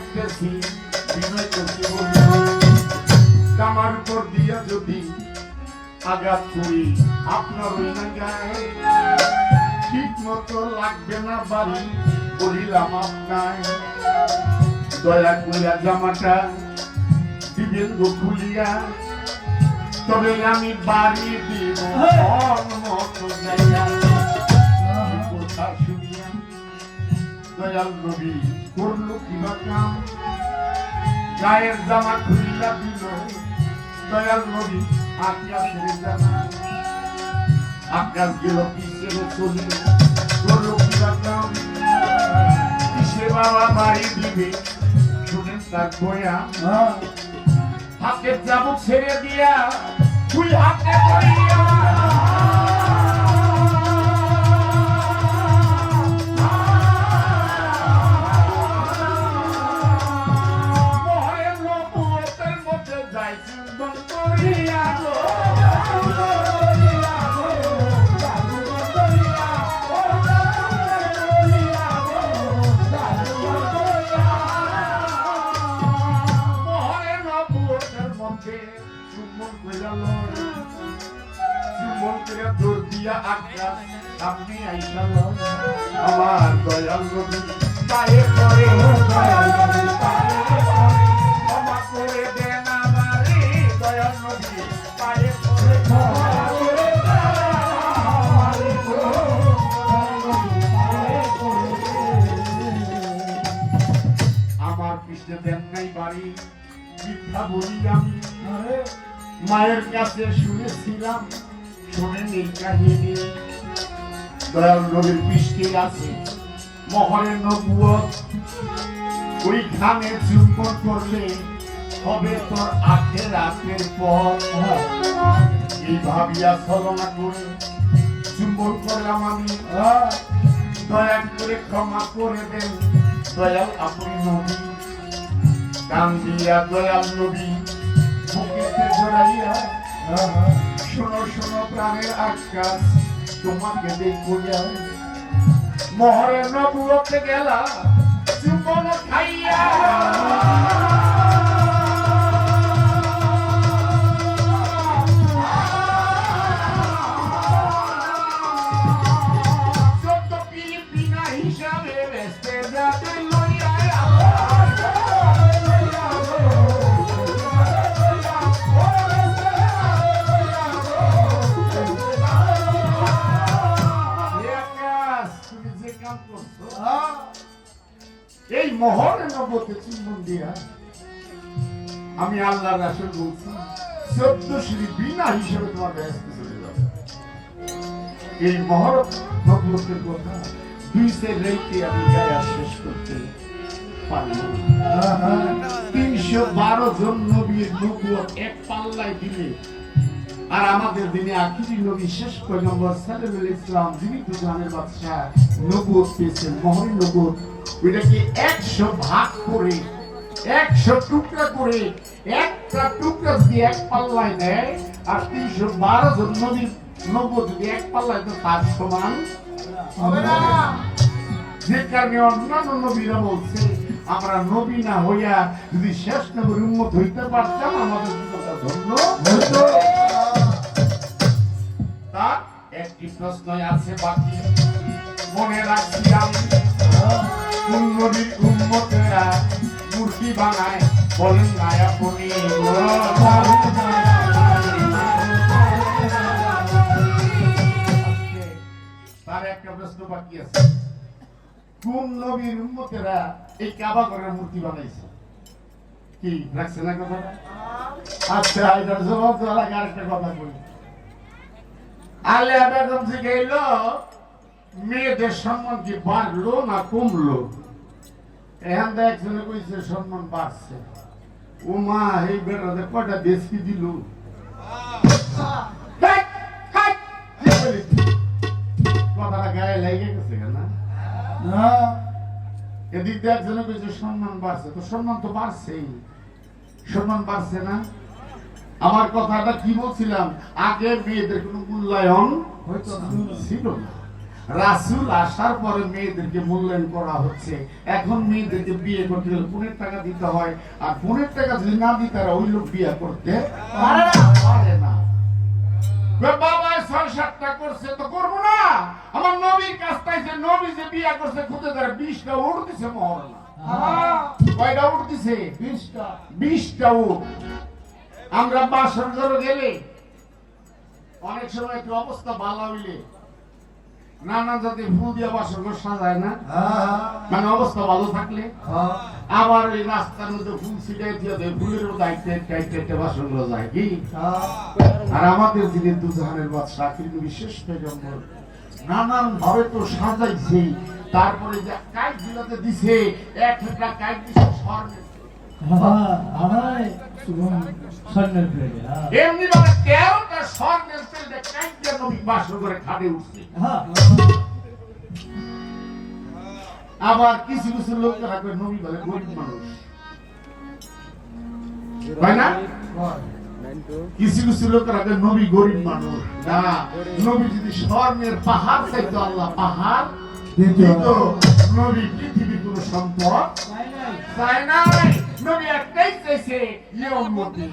দেখতেছি বিনয় করতে বলি কামার উপর দিয়া যদি আঘাত করি আপনার ওই না গায়ে ঠিক মতো লাগবে না বাড়ি বলিলাম আপনার দয়া করিয়া জামাটা দিবেন গো খুলিয়া তবে আমি বাড়ি দিব মতো জায়গা কথা শুনিয়া দয়াল নবী করল কিবা কাম গায়ের জামা খুলিয়া দিল দয়াল নবী আকাশের জামা আকাশ গেল পিছের চলি করল কিবা কাম কিসে বাবা বাড়ি দিবে শুনেন তার বয়া হাতে চাবুক ছেড়ে দিয়া তুই হাতে করিয়া আপনি আমার দয়াল নবী পায়ে পড়ে ক্ষমা করে দেন আমারে দয়াল নবী পায়ে পড়ে আমার পিছনে দেন নাই বাড়ি মিথ্যা বলি আমি মায়ের কাছে শুনেছিলাম শোনেন এই কাহিনী দয়াল নবীর পৃষ্ঠে আছে মহরের নবুয়ত ওইখানে চুম্বন করলে হবে তোর আখেরাতের পথ এই ভাবিয়া ছলনা করে চুম্বন করলাম আমি দয়া করে ক্ষমা করে দেন দয়াল আপনি নবী কান দিয়া দয়াল নবী বুকেতে জড়াইয়া শোনো শোনো প্রাণের আকাশ তোমাকে দেখবো মহরের নবুয়তে গেলা চুম্বন খাইয়া সত্য পিলিপিনা হিসাবে বেসতে যাবে লইয়া এই মহরের নবতে চুম্বন দিয়া আমি আল্লাহর রাসূল বলছি 14 শ্রী বিনা হিসেবে তোমার ব্যস্ত চলে যাবে এই মহর নবতের কথা দুই সে রেখে আমি গায়া শেষ করতে পারলাম 312 জন নবীর নবুয়ত এক পাল্লায় দিলে আর আমাদের দিনে আখিরি নবী শেষ পয়গম্বর সাল্লাল্লাহু আলাইহি ইসলাম যিনি তো জানের বাদশা নবুয়ত পেয়েছেন মহর নবুয়ত ওইটাকে 100 ভাগ করে 100 টুকরা করে একটা টুকরা যদি এক পাল্লায় নেয় আর 312 জন নবীর নবুয়ত যদি এক পাল্লায় তো তার সমান হবে না যে কারণে অন্যান্য নবীরা বলছে আমরা নবী না হইয়া যদি শেষ নবীর উম্মত হইতে পারতাম আমাদের জীবনটা ধন্য হতো তার একটি প্রশ্ন আছে বাকি মনে রাখছি আমি কোন নবীর উম্মতেরা মূর্তি বানায় বলেন না আপনি তার একটা প্রশ্ন বাকি আছে কোন নবীর উম্মতেরা এই কাবা ঘরের মূর্তি বানাইছে কি রাখছে না কথা আচ্ছা এটার জবাব দেওয়ার আগে আরেকটা কথা বলি আলিয়া বেগম থেকে এলো মেয়েদের সম্মান কি বাড়লো না কমলো এখন তো একজনে কইছে সম্মান বাড়ছে ও মা এই বেটাতে কয়টা দেশ কি দিল কথাটা গায়ে লেগে গেছে না এদিক দিয়ে একজনে কইছে সম্মান বাড়ছে তো সম্মান তো বাড়ছেই সম্মান বাড়ছে না আমার কথাটা কি বলছিলাম আগে মেয়েদের কোনো মূল্যায়ন ছিল না রাসূল আসার পরে মেয়েদেরকে মূল্যায়ন করা হচ্ছে। এখন মেয়েদেরকে বিয়ে করতে গেলে পনের টাকা দিতে হয়, আর পনের টাকা যদি না দিতে তারা ওই লোক বিয়ে করতে পারে না। বাবা ৬-৭টা করছে তো করবো না, আমার নবীর কাছ থেকে নবী যে বিয়ে করছে খুঁজে ধরে 20টা উঠ দিছে মহরমা। কয়টা উঠ দিছে? 20টা উঠ। আমরা বাসর ঘরে গেলে অনেক সময় একটু অবস্থা ভালো হইলে নানা জাতির ফুল দিয়ে বাসর ঘর সাজায় না, মানে অবস্থা ভালো থাকলে। আবার ওই রাস্তার মধ্যে ফুল ছিটাই দিয়ে দেয়, ফুলের দায়িত্ব বাসর ঘর যায় কি। আর আমাদের যিনি দুজাহানের বাদশা কিন্তু বিশেষ পয়গম্বর নানান ভাবে তো সাজাইছে, তারপরে যে কাইট বিলাতে দিছে, একটা কাইট দিছে স্বর্ণের, এমনি ভাবে 13টা স্বর্ণের তেল দিয়ে কাইট দিয়ে নবী বাসর ঘরে খাটে উঠছে। আবার কিছু কিছু লোকেরা কয় নবী বলে গরিব মানুষ, হয় না? কিছু কিছু লোকেরা কয় নবী গরিব মানুষ। না, নবী যদি স্বর্ণের পাহাড় চাইতো আল্লাহ পাহাড় দিত। নবী পৃথিবীর কোন সম্পদ চায় নাই, নবী একটাই চাইছে ইয়মতি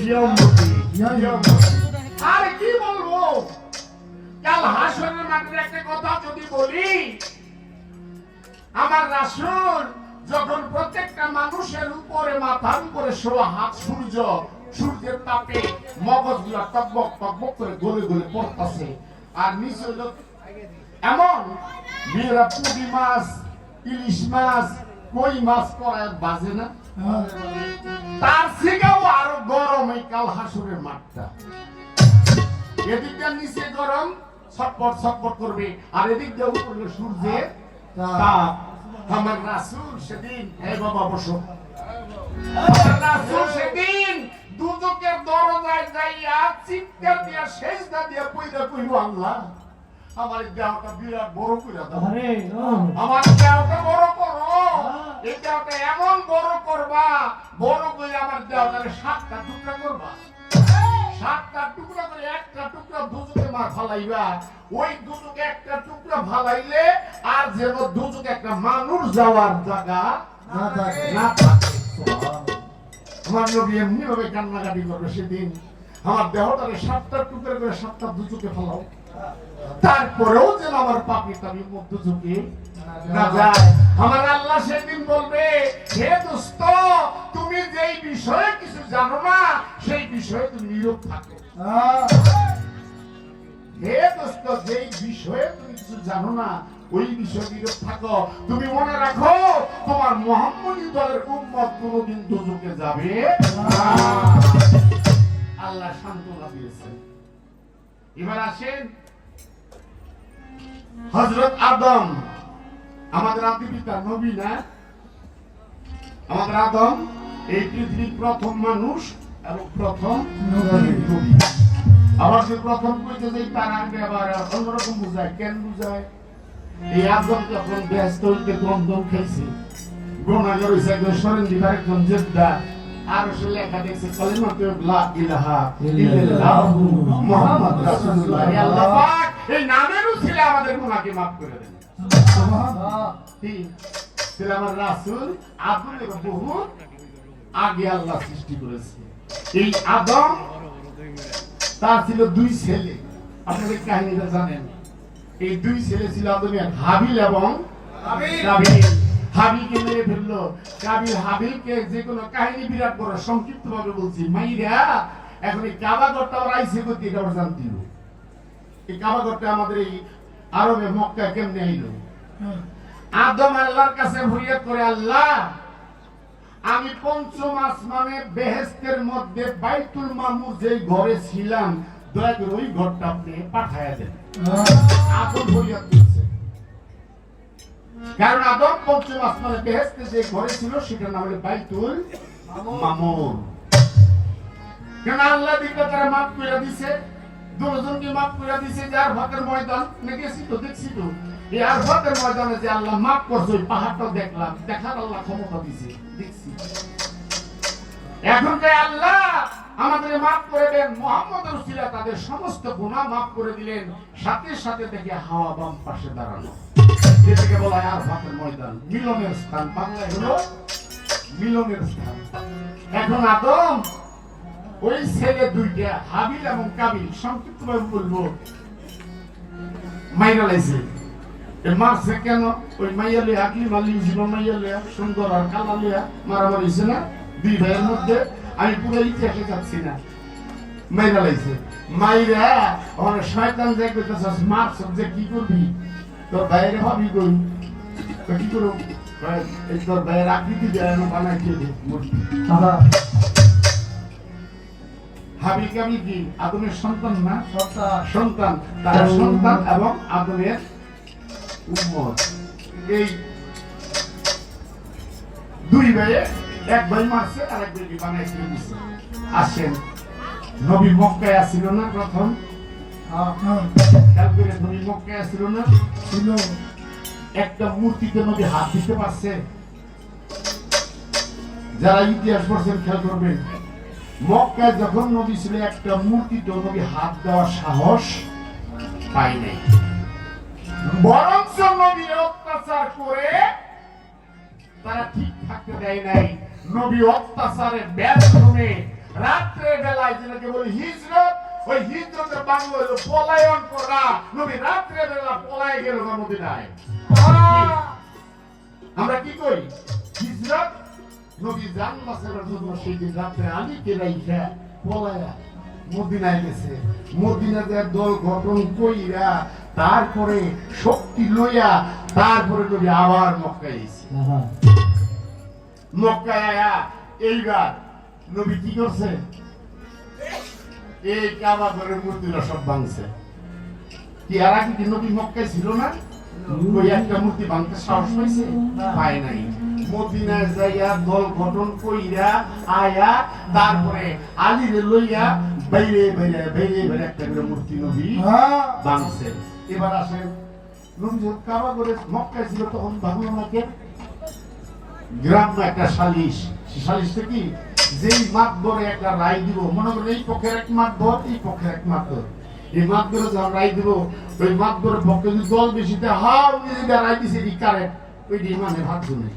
ইয়মতি ইয়মতি। আর কি বলবো, কাল হাসরের মাঠে একটা কথা যদি বলি, আমার রাসূল যখন প্রত্যেকটা মানুষের উপরে মাথার উপরে 16 হাত সূর্যের তাপে মগজগুলা টকবক টকবক করে গলে গলে পড়তাছে, আর নিচে হলো এমন মেয়েরা পুঁটি মাছ, ইলিশ মাছ, কই মাছ করায় বাজে না, তার থেকেও আরো গরম এই কাল হাসরের মাঠটা। এদিকটা নিচে গরম ছটপট ছটপট করবে, আর এদিক দিয়ে উপরে সূর্যের তাপ। আমার রাসূল সেদিন, হে বাবা বসো, আমার রাসূল সেদিন দুজকের দরজায় যাইয়া চিৎকার দিয়া সেজদা দিয়া কইরা কইল, আল্লাহ আমার দেহটা বিরাট বড় কইরা দাও, আমার দেহটা বড় করো, এই দেহটা এমন বড় করবা, বড় করে আমার দেহটারে 7টা টুকরা করবা, 7টা টুকরা করে একটা টুকরা দুজকে মার ফালাইবা, ওই দুজকে একটা টুকরা ফালাইলে আর যেন দুজকে একটা মানুষ যাওয়ার জায়গা না থাকে। আমার নবী এমনি ভাবে কান্নাকাটি করবে সেদিন, আমার দেহটারে 7টা টুকরা করে 7টা দুজকে ফালাও, তারপরেও যেন আমার পাপি তাবি দুজকে না যায়। আমার আল্লাহ সেদিন বলবে, হে দোস্ত, তুমি যেই বিষয়ে কিছু জানো না সেই বিষয়ে তুমি নীরব থাকো। হে দোস্ত, যেই বিষয়ে তুমি কিছু জানো না ওই বিষয়ে নীরব থাকো। তুমি মনে রাখো, তোমার মুহাম্মদী দলের উম্মত কোনদিন দোজখে যাবে না। আল্লাহ সান্ত্বনা দিয়েছেন। এবার আসেন হযরত আদম, আমাদের আদি পিতা নবী না, আমাদের আদম এই পৃথিবীর প্রথম মানুষ এবং প্রথম নবী। আবার যে প্রথম কইতে যাই তার আগে আবার অন্যরকম বুঝায়, কেন বুঝায়? এই আদম যখন ব্যস্ত হইতে গন্ধম খাইছে, গুনাহগার হইছে, একজন শরণ দিবার একজন জেদ্দা, আর সে লেখা দেখছে কালিমাতু লা ইলাহা ইল্লাল্লাহু মুহাম্মাদুর রাসূলুল্লাহ। আল্লাহ পাক এই নামের উসিলে আমাদের গুনাহকে maaf করে দেন। সুবহানাল্লাহ। ঠিক, আমার রাসূল আদমের বহুত আগে আল্লাহ সৃষ্টি করেছে। এই আদম, তার ছিল 2 ছেলে, আপনাদের কাহিনীটা জানেন। এই 2 ছেলে ছিল আদমের, হাবিল এবং কাবিল। হাবিলকে মেরে ফেললো, কাবিল হাবিলকে, যে কোনো কাহিনী বিরাট বড়, সংক্ষিপ্ত ভাবে বলছি। মাইরা এখন এই কাবা ঘরটা আইসে করতে, এটা জানতে হবে। এই কাবা ঘরটা আমাদের এই আরবে মক্কা কেমনে আইলো? আদম আল্লাহর কাছে ফরিয়াদ করে, আল্লাহ আমি পঞ্চম আসমানে বেহেশতের মধ্যে বাইতুল মামুর যে ঘরে ছিলাম, দয়া করে ওই ঘরটা আপনি পাঠায়া দেন। আদম ফরিয়াদ করছে, কারণ আদম পঞ্চম আসমানে বেহেশতে যে ঘরে ছিল সেটার নাম হলো বাইতুল মামুর। কেন আল্লাহ দিকে তারা মাফ করে দিছে, দুজনকে মাফ করে দিছে। যে আরফাতের ময়দান গেছি তো, দেখছি তো, এই আরফাতের ময়দানে যে আল্লাহ মাফ করছে, ওই পাহাড়টা দেখলাম, দেখার আল্লাহ ক্ষমতা দিছে, দেখছি। এখন যে আল্লাহ আমাদের মাফ করে দেন। মুহাম্মদের উসিলায় তাদের সমস্ত গুনাহ মাফ করে দিলেন। সাথে সাথে দেখে হাওয়া বাম পাশে দাঁড়ানো, যেটাকে বলা হয় আরফাতের ময়দান, মিলনের স্থান। বাংলায় হলো মিলনের স্থান। এখন আদম ওই ছেলে দুইটা হাবিল এবং কাবিল, সংক্ষিপ্ত ভাবে বলবো, মাইরা লাইছে। মারছে কেন? ওই মাইয়া লিয়া, আকলি মালি ছিল মাইয়া লিয়া, সুন্দর আর কালা লিয়া মারামারি হয়েছে না দুই ভাইয়ের মধ্যে। আমি পুরো ইতিহাসে যাচ্ছি না। মাইরা লাইছে, মাইরা ওখানে শয়তান যে কইতাছস মারছ যে কি করবি, তোর ভাইয়ের ভাবি কই কি করব, এই তোর ভাইয়ের আকৃতি দেয় বানাই দিয়ে দে মূর্তি। হাবিল কাবিল কি আদমের সন্তান না? সন্তান, তার সন্তান এবং আদমের উম্মত। এই দুই ভাইয়ে এক ভাই মারছে আর এক ভাই বানাই দিয়ে দিছে। আসেন, নবী মক্কায় আসছিল না প্রথম? খেয়াল করে, নবী মক্কায় আসছিল না? ছিল। একটা মূর্তিতে নবী হাত দিতে পারছে? যারা ইতিহাস পড়ছেন খেয়াল করবেন, মক্কায় যখন নবী ছিল একটা মূর্তিতে নবী হাত দেওয়ার সাহস পাই নাই। বরঞ্চ নবী অত্যাচার করে তারা ঠিক থাকতে দেয় নাই। নবী অত্যাচারে ব্যস্ত হয়ে রাত্রে বেলায়, যেটাকে বলি হিজরত, ওই হিজরতের বাংলা হলো পলায়ন করা। নবী রাত্রে বেলা পলায় গেল মদিনায়। আমরা কি করি? হিজরত। নবী জান বাঁচানোর জন্য সেই দিন রাত্রে আলীকে রাইখা পলায়া মদিনায় গেছে। মদিনাতে দল গঠন কইরা তারপরে শক্তি লইয়া তারপরে নবী আবার মক্কায় এসে। মক্কায় আয়া এইবার নবী কি করছে? এই কাবা ঘরের মূর্তিরা সব ভাঙছে। কি আর আগে কি নবী মক্কায় ছিল না? ওই একটা মূর্তি ভাঙতে সাহস পাইছে? পায় নাই। মদিনায় যাইয়া দল গঠন কইরা আয়া তারপরে আলীরে লইয়া বাইরে বাইরে বাইরে বাইরে একটা করে মূর্তি নবী ভাঙছে। এবার আসেন, নবী যখন কাবা ঘরে মক্কায় ছিল তখন ভাঙলো না কেন? গ্রাম্য একটা সালিশ, সালিশটা কি? যেই মাতবরে একটা রায় দিব, মনে করেন এই পক্ষের এক মাতবর, এই পক্ষের এক মাতবর, এই মাতবরে যখন রায় দিব, ওই মাতবরের পক্ষে যদি দল বেশিতে হাও নিজেদের রায় দিছে এই কারেক্ট, ওইটি মানে ভাত শুনে।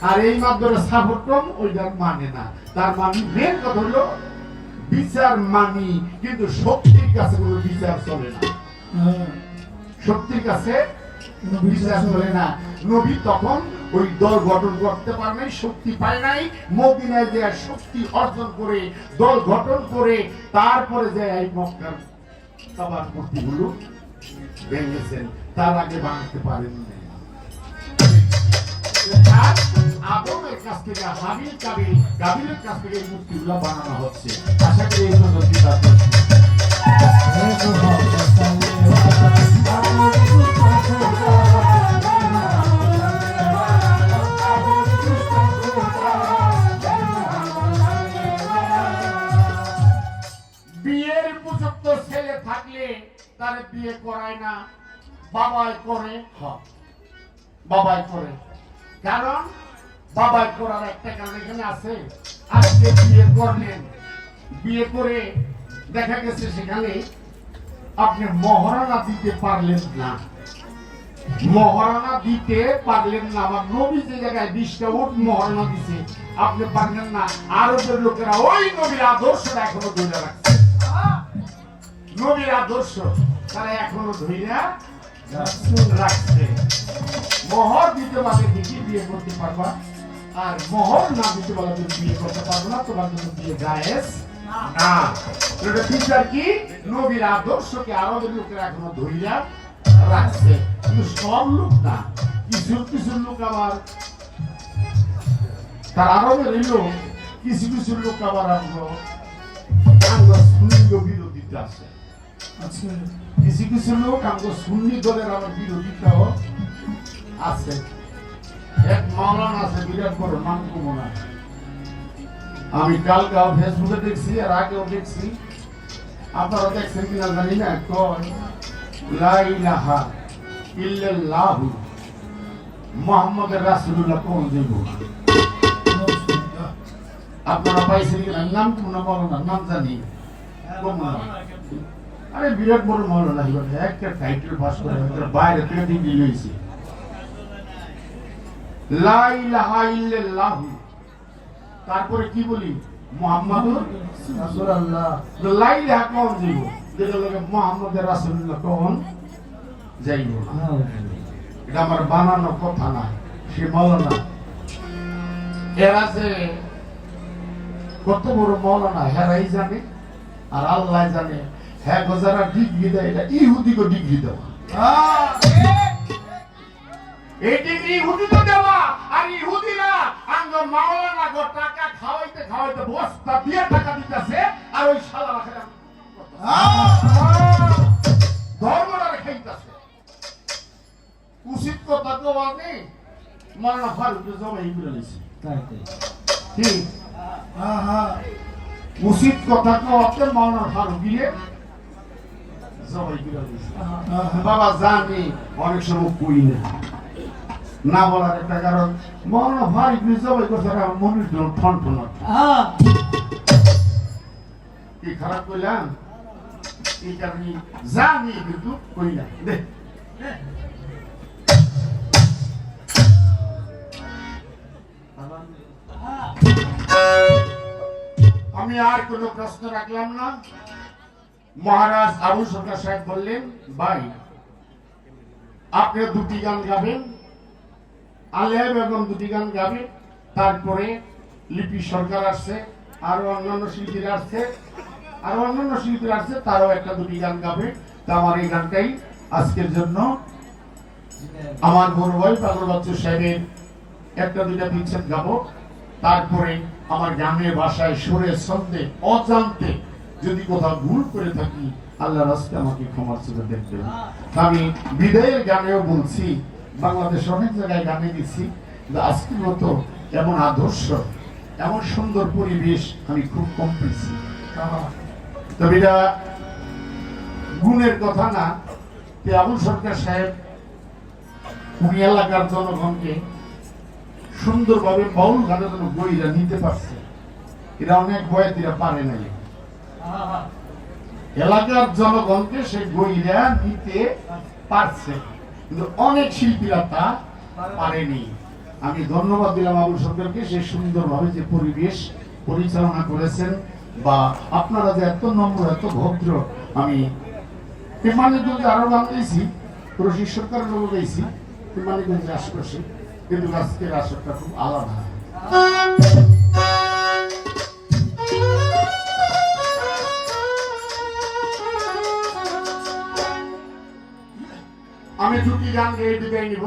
আর এই মাতবরের সাপোর্ট কম, ওইটার মানে না। তার মানে মেন কথা হলো বিচার মানি, কিন্তু শক্তির কাছে কোনো বিচার চলে না। শক্তির কাছে বিচার চলে না। নবী তখন ওই দল গঠন করতে পারে নাই, শক্তি পায় নাই। মদিনায় যে শক্তি অর্জন করে দল গঠন করে তারপরে যে এই মক্কার কাবার মূর্তিগুলো ভেঙেছেন, তার আগে ভাঙতে পারেন না। আদমের কাছ থেকে হাবিল কাবিল, কাবিলের কাছ থেকে এই মূর্তিগুলো বানানো হচ্ছে। আশা করি এই জন্য বিয়ের উপযুক্ত ছেলে থাকলে তার বিয়ে করায় না, বাবাই করে। বাবাই করে, কারণ বাবাই করার একটা কারণ এখানে আছে। আজকে বিয়ে করলেন, বিয়ে করে দেখা গেছে সেখানে আপনি মহারানা দিতে পারলেন না, মহারানা দিতে পারলেন না। আমার নবী যে জায়গায় 20টা উট মহারানা দিছে, আপনি পারলেন না। আরবের লোকেরা ওই নবীর আদর্শটা এখনো ধরে রাখছে। নবীর আদর্শ তারা এখনো ধরে রাখছে। মোহর দিতে পারলে দেখি বিয়ে করতে পারবা, আর মোহর না দিতে পারলে তুমি বিয়ে করতে পারবো না, তোমার জন্য বিয়ে জায়েজ না। এটা বিচার কি? নবীর আদর্শকে আরবের লোকেরা এখনো ধরিয়া রাখছে, কিন্তু সব লোক না। কিছু কিছু লোক আবার তার আরবের এলো, কিছু কিছু লোক আবার আমরা সুন্নি বিরোধিতা আছে। কিছু কিছু লোক আমরা সুন্নি দলের আবার বিরোধিতাও আছে। এক মাওলানা আছে, বিরাট বড় নাম কমনা। আমি কালকে ফেসবুকে দেখছি, আর আগেও দেখছি, আপনারা দেখছেন কিনা জানি না। কয় লা ইলাহা ইল্লাল্লাহু মুহাম্মাদুর রাসূলুল্লাহ কোন দেব? আপনারা পাইছেন কিনা নাম কোন মৌলানা নাম জানি আরে বিরাট বড় মৌলানা একটা টাইটেল পাস করে বাইরে থেকে ডিগ্রি লইছে লা ইলাহা ইল্লাল্লাহ তারপরে কি বলি মুহাম্মাদুর রাসূলুল্লাহ লা ইলাহা কোন দিব যেটা লাগে মুহাম্মাদুর রাসূলুল্লাহ কোন যাইব না এটা আমার বানানো কথা না সে মৌলানা এর আছে কত বড় মৌলানা হেরাই জানে আর আল্লাহ জানে হ্যাঁ যারা ডিগ্রি দেয় এটা ইহুদিকে ডিগ্রি দেওয়া এই ডিগ্রি ইহুদি তো দেওয়া আর ইহুদিরা আঙ্গ মাওলানা গো টাকা খাওয়াইতে খাওয়াইতে বস্তা দিয়ে টাকা দিতেছে আর ওই শালারা খেলা ধর্মটা খাইতেছে উচিত কথা তো মানে মাওলানা ফারুক জমাই করে নিছে ঠিক উচিত কথা তো আপনি মাওলানা ফারুক দিয়ে জমাই করে নিছে বাবা জানি অনেক সময় কই না বলার একটা কারণ মাওলানা ফারুক দিয়ে জমাই করছে আর মনির জন্য ঠন ঠন কি খারাপ কইলাম এই কারণে জানি কিন্তু কই না দে আমি আর কোনো প্রশ্ন রাখলাম না মহারাজ আবু সরকার সাহেব বললেন ভাই আপনি দুটি গান গাবেন আলেয়া বেগম দুটি গান গাবে তারপরে লিপি সরকার আসছে আরো অন্যান্য শিল্পীরা আসছে তারও একটা দুটি গান গাবে তা আমার এই গানটাই আজকের জন্য আমার বড় ভাই পাগল বাচ্চু সাহেবের একটা দুইটা বিচ্ছেদ গাবো তারপরে আমার গ্রামের ভাষায় সুরে ছন্দে অজান্তে যদি কোথাও ভুল করে থাকি আল্লাহ রাস্তায় আমাকে ক্ষমার চোখে দেখবেন আমি বিদায়ের গানেও বলছি বাংলাদেশ অনেক জায়গায় গানে দিচ্ছি কিন্তু আজকের মতো এমন আদর্শ এমন সুন্দর পরিবেশ আমি খুব কম পেয়েছি তবে এটা গুণের কথা না আবুল সরকার সাহেব উনি এলাকার জনগণকে সুন্দরভাবে বাউল গানের জন্য বইরা নিতে পারছে এরা অনেক বয়াতিরা পারে নাই এলাকার জনগণকে সেই বইরা নিতে পারছে কিন্তু অনেক শিল্পীরা তা পারেনি আমি ধন্যবাদ দিলাম আবুল সরকারকে সে সুন্দরভাবে যে পরিবেশ পরিচালনা করেছেন বা আপনারা যে এত নম্র এত ভদ্র আমি মানিকগঞ্জে আরো গান গাইছি রশিদ সরকারের লোক গাইছি মানিকগঞ্জের আশেপাশে কিন্তু আজকের আসরটা খুব আলাদা আমি দুটি গান গেয়ে বিদায় নিব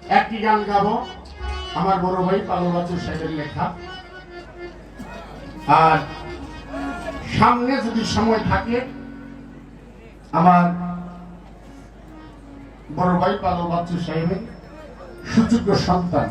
একটি গান গাবো আমার বড় ভাই পাগল বাচ্চু সাহেবের লেখা আর সামনে যদি সময় থাকে আমার বড় ভাই পাগল বাচ্চু সাহেবের সুযোগ্য সন্তান